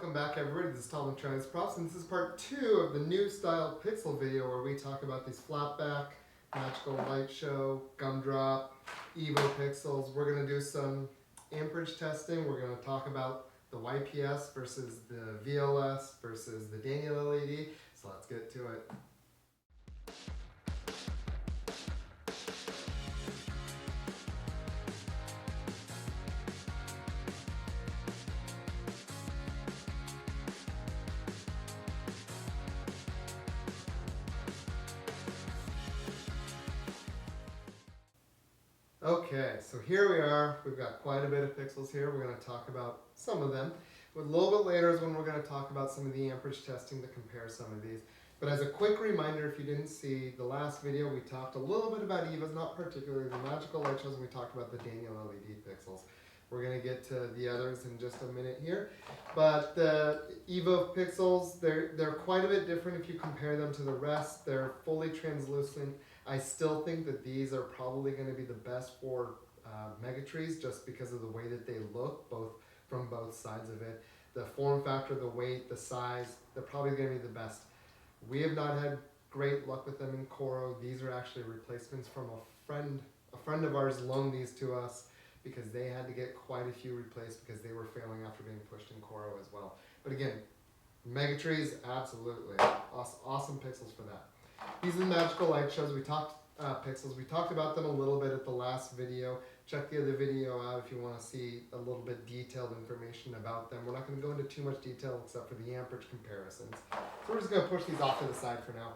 Welcome back everybody, this is Tom with Trans Props, and this is part 2 of the new style pixel video where we talk about these flatback, magical light show, gumdrop, Evo pixels. We're going to do some amperage testing. We're going to talk about the YPS versus the VLS versus the Daniel LED, so let's get to it. Okay, so here we are. We've got quite a bit of pixels here. We're going to talk about some of them. A little bit later is when we're going to talk about some of the amperage testing to compare some of these. But as a quick reminder, if you didn't see the last video, we talked a little bit about EVOs, not particularly the magical light shows, and we talked about the Daniel LED pixels. We're going to get to the others in just a minute here. But the EVO pixels, they're quite a bit different if you compare them to the rest. They're fully translucent. I still think that these are probably going to be the best for megatrees just because of the way that they look, from both sides of it. The form factor, the weight, the size, they're probably going to be the best. We have not had great luck with them in Coro. These are actually replacements from a friend of ours loaned these to us because they had to get quite a few replaced because they were failing after being pushed in Coro as well. But again, megatrees, absolutely. Awesome pixels for that. These are the magical light shows. We talked pixels. We talked about them a little bit at the last video. Check the other video out if you want to see a little bit detailed information about them. We're not going to go into too much detail except for the amperage comparisons. So we're just going to push these off to the side for now.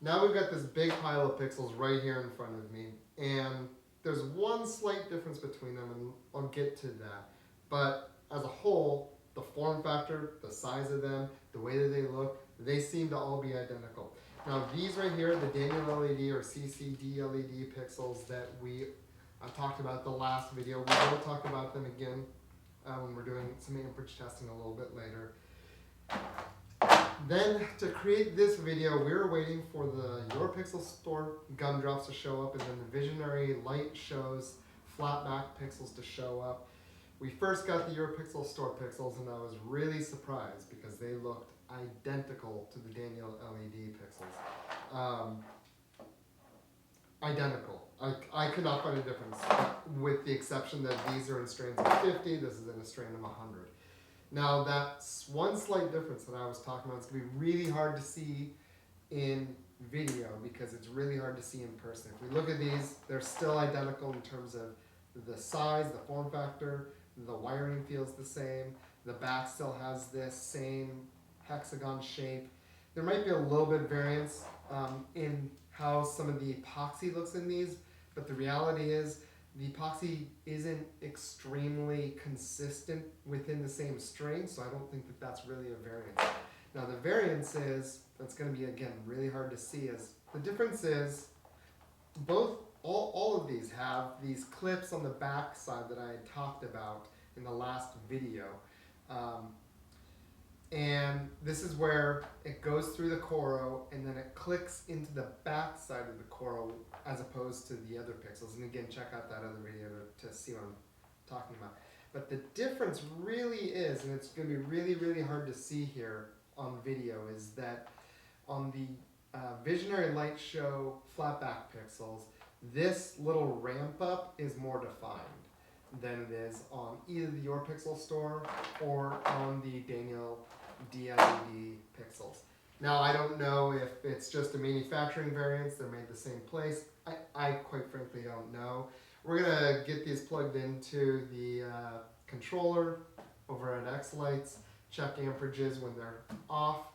Now we've got this big pile of pixels right here in front of me, and there's one slight difference between them, and I'll get to that. But as a whole, the form factor, the size of them, the way that they look, they seem to all be identical. Now these right here, the Daniel LED or Cici DLED pixels that we talked about the last video, we will talk about them again when we're doing some amperage testing a little bit later. Then to create this video, we were waiting for the Your Pixel Store gumdrops to show up and then the Visionary Light Shows flatback pixels to show up. We first got the Your Pixel Store pixels and I was really surprised because they looked identical to the Daniel LED pixels. Identical. I could not find a difference, with the exception that these are in strains of 50, this is in a strain of 100. Now that's one slight difference that I was talking about. It's going to be really hard to see in video because it's really hard to see in person. If we look at these, they're still identical in terms of the size, the form factor, the wiring feels the same, the back still has this same hexagon shape. There might be a little bit of variance in how some of the epoxy looks in these, but the reality is the epoxy isn't extremely consistent within the same string, so I don't think that that's really a variance. Now the variance is, that's going to be again really hard to see, is the difference is all of these have these clips on the back side that I had talked about in the last video. And this is where it goes through the Coro and then it clicks into the back side of the Coro as opposed to the other pixels. And again, check out that other video to see what I'm talking about. But the difference really is, and it's going to be really, really hard to see here on video, is that on the Visionary Light Show flatback pixels, this little ramp up is more defined than it is on either the Your Pixel Store or on the Daniel DLED pixels. Now I don't know if it's just a manufacturing variance, they're made the same place. I quite frankly don't know. We're going to get these plugged into the controller over at X-Lights, check amperages when they're off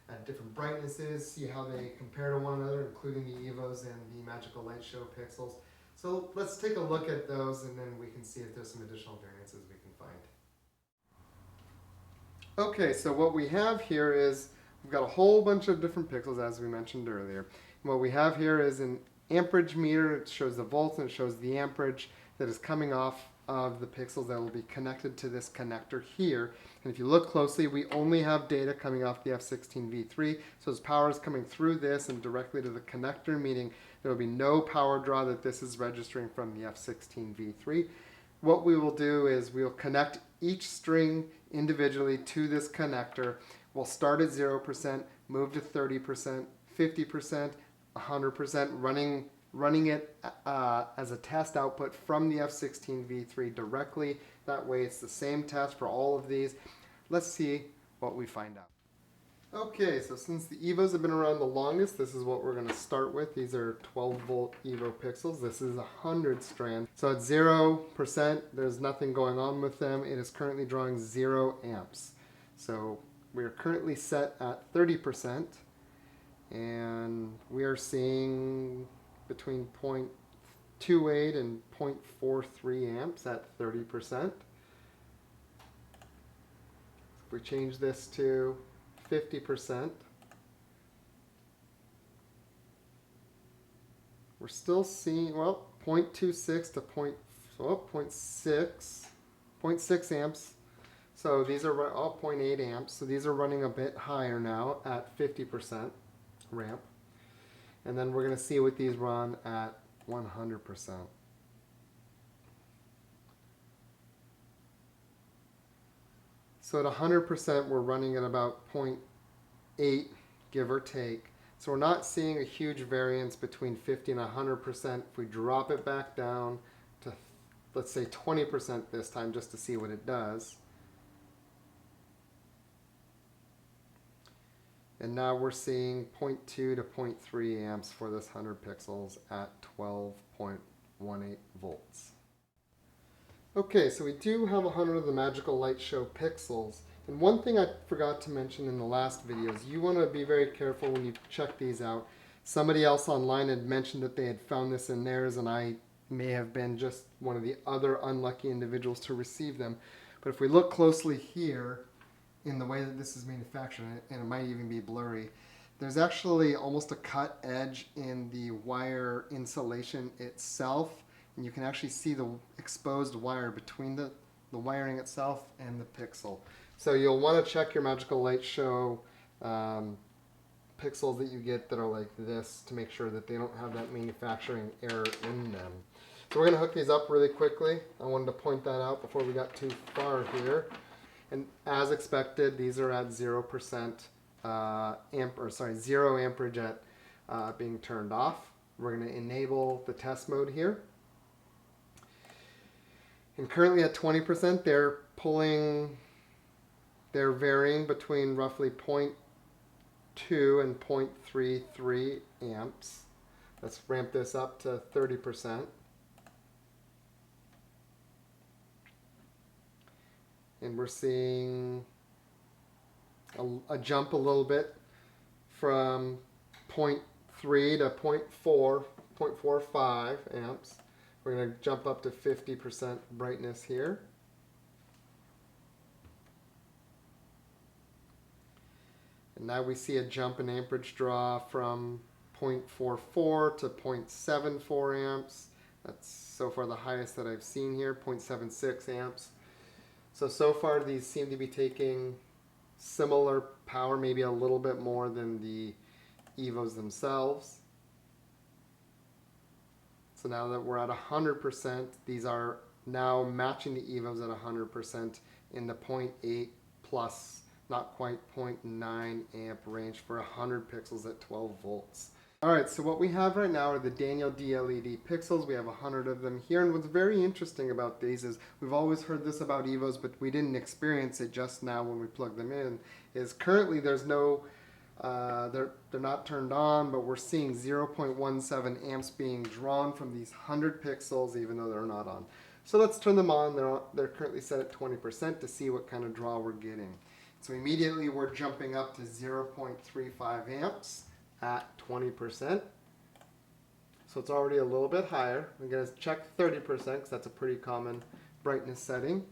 at different brightnesses, see how they compare to one another, including the EVOs and the Magical Light Show pixels. So let's take a look at those and then we can see if there's some additional variances we can find. Okay, so what we have here is, we've got a whole bunch of different pixels as we mentioned earlier. And what we have here is an amperage meter. It shows the volts and it shows the amperage that is coming off of the pixels that will be connected to this connector here. And if you look closely, we only have data coming off the F16V3. So as power is coming through this and directly to the connector, meaning there will be no power draw that this is registering from the F16V3. What we will do is we'll connect each string individually to this connector. We'll start at 0%, move to 30%, 50%, 100%, running it as a test output from the F16 V3 directly. That way it's the same test for all of these. Let's see what we find out. Okay, so since the EVOs have been around the longest, this is what we're going to start with. These are 12 volt EVO pixels. This is 100 strand. So at 0%, there's nothing going on with them. It is currently drawing 0 amps. So we are currently set at 30%, and we are seeing between 0.28 and 0.43 amps at 30%. If we change this to 50%, we're still seeing, well, 0.26 to 0.6 amps. So these are all 0.8 amps. So these are running a bit higher now at 50% ramp. And then we're going to see what these run at 100%. So at 100%, we're running at about 0.8, give or take. So we're not seeing a huge variance between 50 and 100%. If we drop it back down to, let's say, 20% this time, just to see what it does. And now we're seeing 0.2 to 0.3 amps for this 100 pixels at 12.18 volts. Okay, so we do have 100 of the Magical Light Show pixels. And one thing I forgot to mention in the last video is you want to be very careful when you check these out. Somebody else online had mentioned that they had found this in theirs, and I may have been just one of the other unlucky individuals to receive them. But if we look closely here, in the way that this is manufactured, and it might even be blurry, there's actually almost a cut edge in the wire insulation itself. And you can actually see the exposed wire between the wiring itself and the pixel. So you'll want to check your Magical Light Show pixels that you get that are like this to make sure that they don't have that manufacturing error in them. So we're going to hook these up really quickly. I wanted to point that out before we got too far here. And as expected, these are at 0% zero amperage at being turned off. We're going to enable the test mode here. And currently at 20%, they're varying between roughly 0.2 and 0.33 amps. Let's ramp this up to 30%. And we're seeing a jump a little bit from 0.3 to 0.45 amps. We're going to jump up to 50% brightness here. And now we see a jump in amperage draw from 0.44 to 0.74 amps. That's so far the highest that I've seen here, 0.76 amps. So far these seem to be taking similar power, maybe a little bit more than the EVOs themselves. So now that we're at 100%, these are now matching the EVOs at 100% in the 0.8 plus, not quite 0.9 amp range for 100 pixels at 12 volts. Alright, so what we have right now are the Daniel DLED pixels. We have 100 of them here, and what's very interesting about these is we've always heard this about EVOs, but we didn't experience it just now when we plugged them in, is currently there's no they're not turned on, but we're seeing 0.17 amps being drawn from these 100 pixels even though they're not on. So let's turn them on. They're currently set at 20% to see what kind of draw we're getting. So immediately we're jumping up to 0.35 amps at 20%. So it's already a little bit higher. I'm going to check 30% because that's a pretty common brightness setting.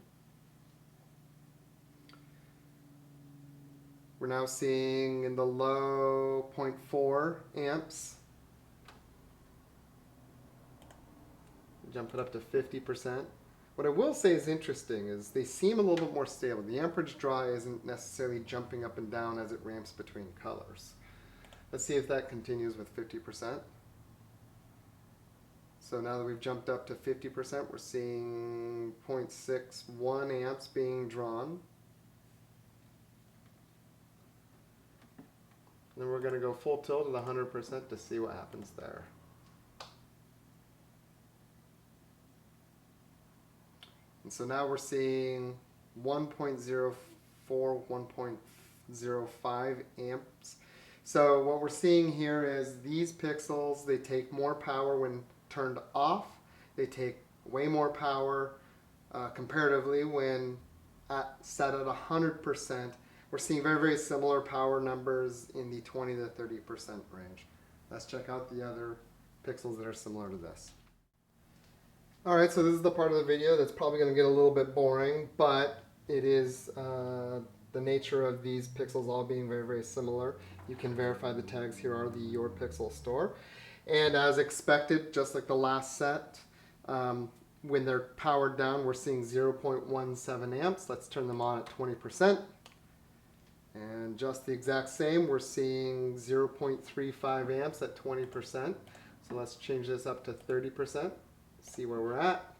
We're now seeing in the low 0.4 amps. Jump it up to 50%. What I will say is interesting is they seem a little bit more stable. The amperage draw isn't necessarily jumping up and down as it ramps between colors. Let's see if that continues with 50%. So now that we've jumped up to 50%, we're seeing 0.61 amps being drawn. Then we're going to go full tilt at 100% to see what happens there. And so now we're seeing 1.04, 1.05 amps. So what we're seeing here is these pixels, they take more power when turned off. They take way more power comparatively when set at 100%. We're seeing very, very similar power numbers in the 20 to 30% range. Let's check out the other pixels that are similar to this. All right, so this is the part of the video that's probably going to get a little bit boring, but it is the nature of these pixels all being very, very similar. You can verify the tags here are the Your Pixel store. And as expected, just like the last set, when they're powered down, we're seeing 0.17 amps. Let's turn them on at 20%. And just the exact same, we're seeing 0.35 amps at 20%. So let's change this up to 30%. See where we're at.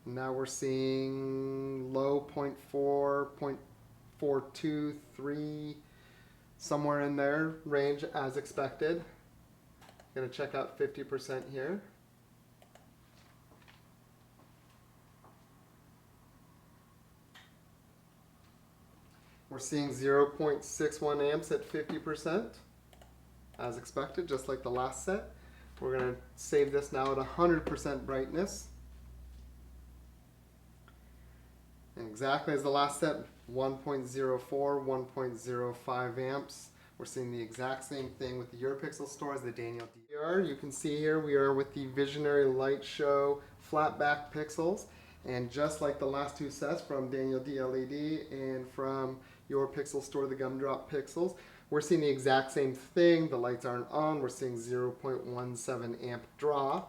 Now we're seeing low 0.4, 0.42, 3, somewhere in there range as expected. Going to check out 50% here. We're seeing 0.61 amps at 50%. As expected, just like the last set. We're going to save this now at 100% brightness. And exactly as the last set, 1.04, 1.05 amps. We're seeing the exact same thing with the Your Pixel store as the Daniel DLED. You can see here we are with the Visionary Light Show flat back pixels. And just like the last two sets from Daniel DLED and from Your Pixel store, the gumdrop pixels, we're seeing the exact same thing. The lights aren't on. We're seeing 0.17 amp draw.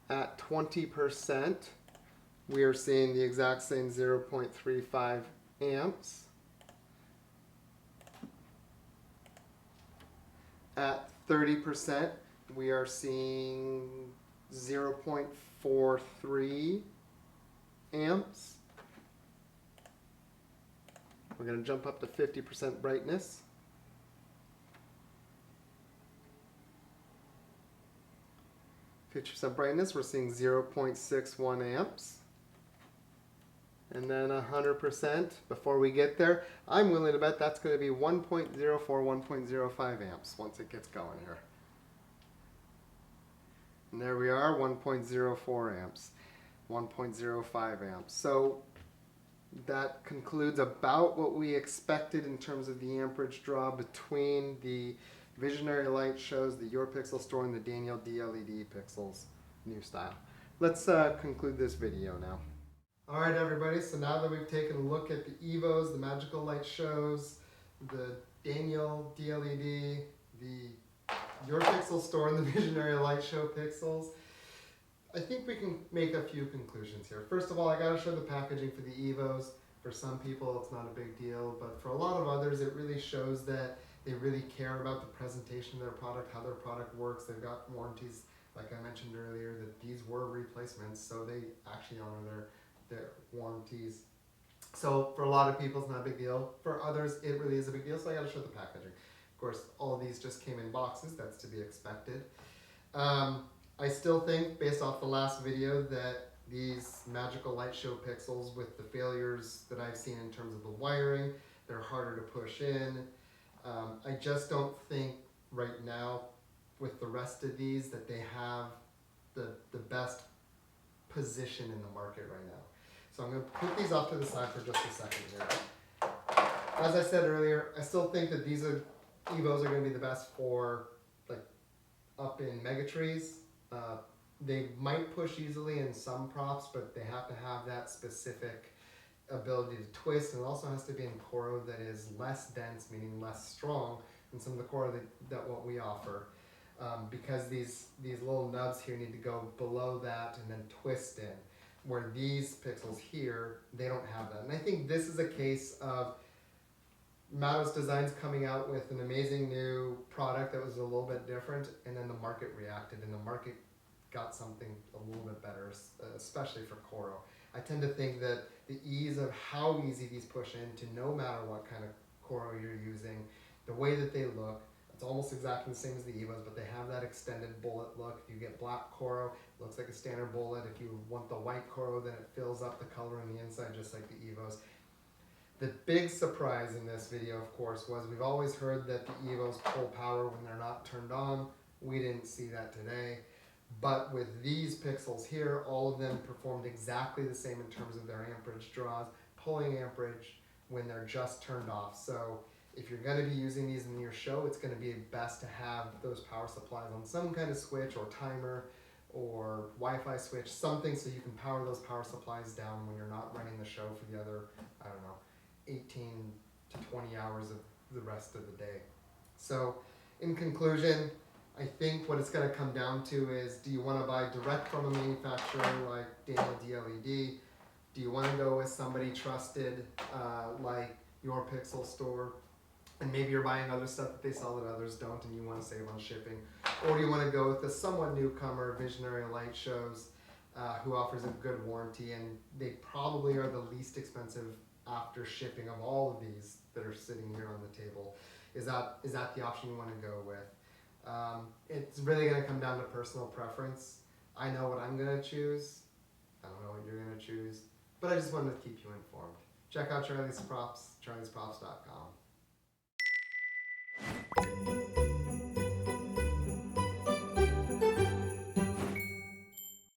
At 20%, we are seeing the exact same 0.35 amps. At 30%, we are seeing 0.43 amps. We're going to jump up to 50% brightness. 50% brightness, we're seeing 0.61 amps. And then 100%, before we get there, I'm willing to bet that's going to be 1.04, 1.05 amps once it gets going here. And there we are, 1.04 amps, 1.05 amps. So that concludes about what we expected in terms of the amperage draw between the Visionary Light Shows, the Your Pixel store, and the Daniel DLED Pixels new style. Let's conclude this video now. Alright everybody, so now that we've taken a look at the EVOs, the Magical Light Shows, the Daniel DLED, the Your Pixel store, and the Visionary Light Show Pixels, I think we can make a few conclusions here. First of all, I gotta show the packaging for the EVOs. For some people it's not a big deal, but for a lot of others it really shows that they really care about the presentation of their product, how their product works. They've got warranties, like I mentioned earlier, that these were replacements, so they actually honor their warranties. So for a lot of people, it's not a big deal. For others, it really is a big deal, so I gotta show the packaging. Of course, all of these just came in boxes. That's to be expected. I still think, based off the last video, that these Magical Light Show Pixels, with the failures that I've seen in terms of the wiring, they're harder to push in. I just don't think right now with the rest of these that they have the best position in the market right now. So I'm going to put these off to the side for just a second here. As I said earlier, I still think that these EVOs are going to be the best for like up in megatrees. They might push easily in some props, but they have to have that specific ability to twist, and it also has to be in Coro that is less dense, meaning less strong than some of the Coro that what we offer, because these little nubs here need to go below that and then twist in, where these pixels here, they don't have that. And I think this is a case of Matos Design's coming out with an amazing new product that was a little bit different, and then the market reacted, and the market got something a little bit better, especially for Coro. I tend to think that the ease of how easy these push into, no matter what kind of Coro you're using, the way that they look, it's almost exactly the same as the Evos, but they have that extended bullet look. If you get black Coro, it looks like a standard bullet. If you want the white Coro, then it fills up the color on the inside just like the Evos. The big surprise in this video, of course, was we've always heard that the Evos pull power when they're not turned on. We didn't see that today. But with these pixels here, all of them performed exactly the same in terms of their amperage draws, pulling amperage when they're just turned off. So if you're going to be using these in your show, it's going to be best to have those power supplies on some kind of switch or timer or Wi-Fi switch, something so you can power those power supplies down when you're not running the show for the other, 18 to 20 hours of the rest of the day. So in conclusion, I think what it's going to come down to is, do you want to buy direct from a manufacturer like Daniel DLED? Do you want to go with somebody trusted like Your Pixel Store? And maybe you're buying other stuff that they sell that others don't and you want to save on shipping. Or do you want to go with a somewhat newcomer, Visionary Light Shows, who offers a good warranty, and they probably are the least expensive after shipping of all of these that are sitting here on the table. Is that the option you want to go with? It's really going to come down to personal preference. I know what I'm going to choose. I don't know what you're going to choose. But I just wanted to keep you informed. Check out Charlie's Props, charliesprops.com.